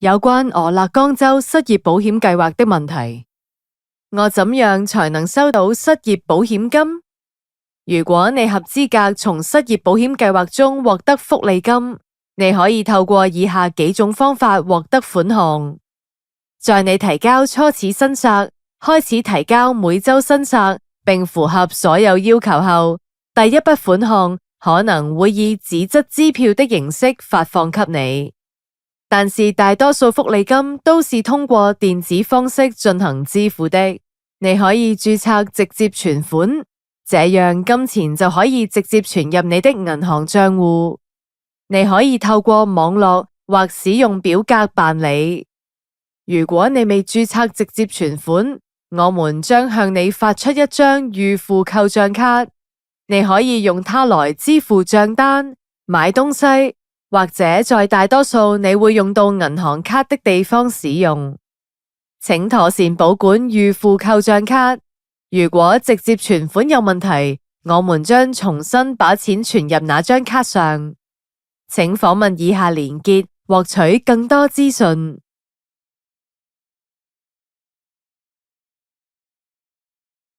有關俄勒岡州失業保險計劃的問題。我怎樣才能收到失業保險金？如果你合資格從失業保險計劃中獲得福利金，你可以透過以下幾種方法獲得款項。在你提交初始申索、開始提交每週申索並符合所有要求後，第一筆款項可能會以紙質支票的形式發放給你。但是大多數福利金都是通過電子方式進行支付的。你可以註冊直接存款，這樣金錢就可以直接存入你的銀行賬戶。你可以透過網絡或使用表格辦理。如果你未註冊直接存款，我們將向你發出一張預付扣賬卡，你可以用它來支付賬單、買東西，或者在大多數你會用到銀行卡的地方使用。請妥善保管預付扣賬卡。如果直接存款有問題，我們將重新把錢存入那張卡上。請訪問以下連結獲取更多資訊。